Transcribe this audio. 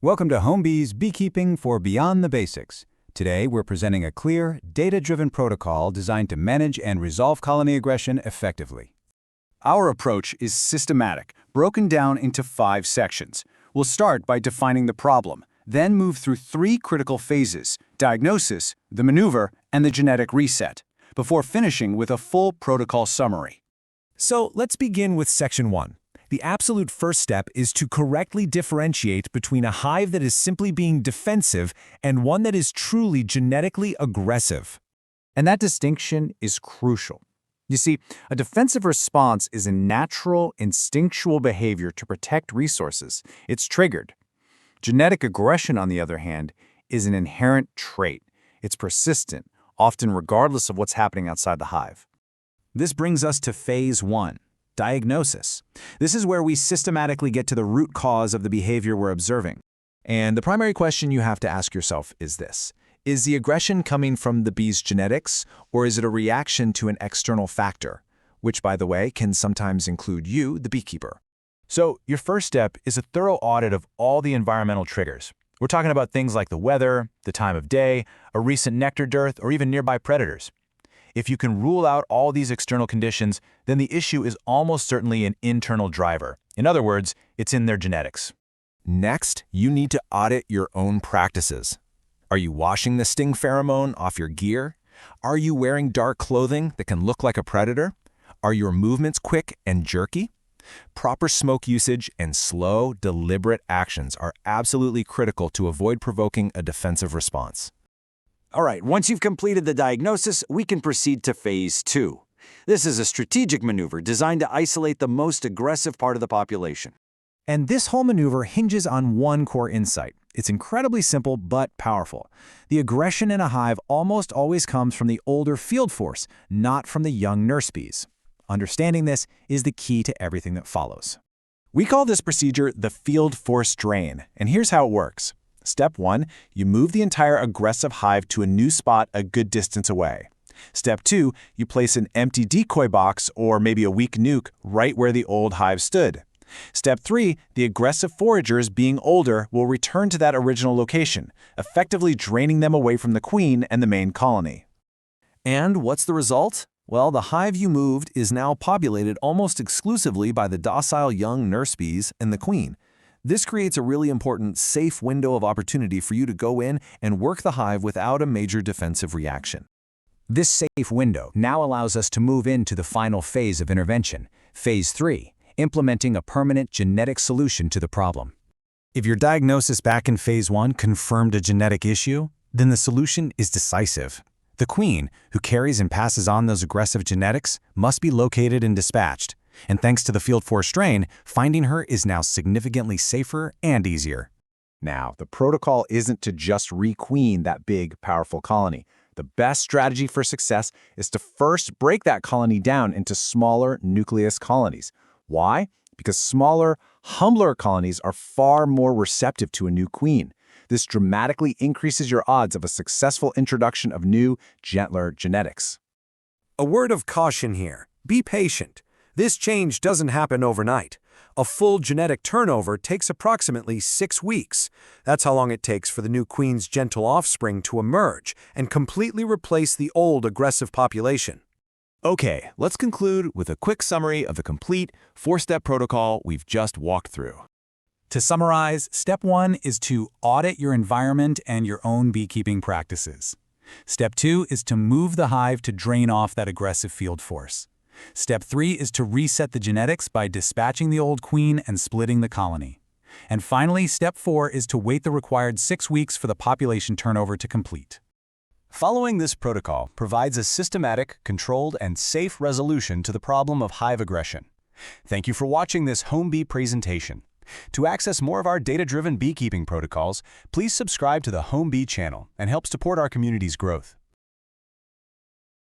Welcome to HomeBee's Beekeeping for Beyond the Basics. Today, we're presenting a clear, data-driven protocol designed to manage and resolve colony aggression effectively. Our approach is systematic, broken down into 5 sections. We'll start by defining the problem, then move through 3 critical phases: diagnosis, the maneuver, and the genetic reset, before finishing with a full protocol summary. So let's begin with Section 1. The absolute first step is to correctly differentiate between a hive that is simply being defensive and one that is truly genetically aggressive. And that distinction is crucial. You see, a defensive response is a natural, instinctual behavior to protect resources. It's triggered. Genetic aggression, on the other hand, is an inherent trait. It's persistent, often regardless of what's happening outside the hive. This brings us to Phase 1, diagnosis. This is where we systematically get to the root cause of the behavior we're observing. And the primary question you have to ask yourself is this: is the aggression coming from the bee's genetics, or is it a reaction to an external factor, which, by the way, can sometimes include you, the beekeeper? So your first step is a thorough audit of all the environmental triggers. We're talking about things like the weather, the time of day, a recent nectar dearth, or even nearby predators. If you can rule out all these external conditions, then the issue is almost certainly an internal driver. In other words, it's in their genetics. Next, you need to audit your own practices. Are you washing the sting pheromone off your gear? Are you wearing dark clothing that can look like a predator? Are your movements quick and jerky? Proper smoke usage and slow, deliberate actions are absolutely critical to avoid provoking a defensive response. All right, once you've completed the diagnosis, we can proceed to Phase 2. This is a strategic maneuver designed to isolate the most aggressive part of the population. And this whole maneuver hinges on one core insight. It's incredibly simple but powerful. The aggression in a hive almost always comes from the older field force, not from the young nurse bees. Understanding this is the key to everything that follows. We call this procedure the field force drain, and here's how it works. Step 1, you move the entire aggressive hive to a new spot a good distance away. Step 2, you place an empty decoy box or maybe a weak nuke right where the old hive stood. Step 3, the aggressive foragers, being older, will return to that original location, effectively draining them away from the queen and the main colony. And what's the result? Well, the hive you moved is now populated almost exclusively by the docile young nurse bees and the queen. This creates a really important, safe window of opportunity for you to go in and work the hive without a major defensive reaction. This safe window now allows us to move into the final phase of intervention, Phase 3, implementing a permanent genetic solution to the problem. If your diagnosis back in Phase 1 confirmed a genetic issue, then the solution is decisive. The queen, who carries and passes on those aggressive genetics, must be located and dispatched. And thanks to the field force drain, finding her is now significantly safer and easier. Now, the protocol isn't to just re-queen that big, powerful colony. The best strategy for success is to first break that colony down into smaller nucleus colonies. Why? Because smaller, humbler colonies are far more receptive to a new queen. This dramatically increases your odds of a successful introduction of new, gentler genetics. A word of caution here: be patient. This change doesn't happen overnight. A full genetic turnover takes approximately 6 weeks. That's how long it takes for the new queen's gentle offspring to emerge and completely replace the old aggressive population. Okay, let's conclude with a quick summary of the complete 4-step protocol we've just walked through. To summarize, Step 1 is to audit your environment and your own beekeeping practices. Step 2 is to move the hive to drain off that aggressive field force. Step 3 is to reset the genetics by dispatching the old queen and splitting the colony. And finally, Step 4 is to wait the required 6 weeks for the population turnover to complete. Following this protocol provides a systematic, controlled, and safe resolution to the problem of hive aggression. Thank you for watching this HomeBee presentation. To access more of our data-driven beekeeping protocols, please subscribe to the HomeBee channel and help support our community's growth.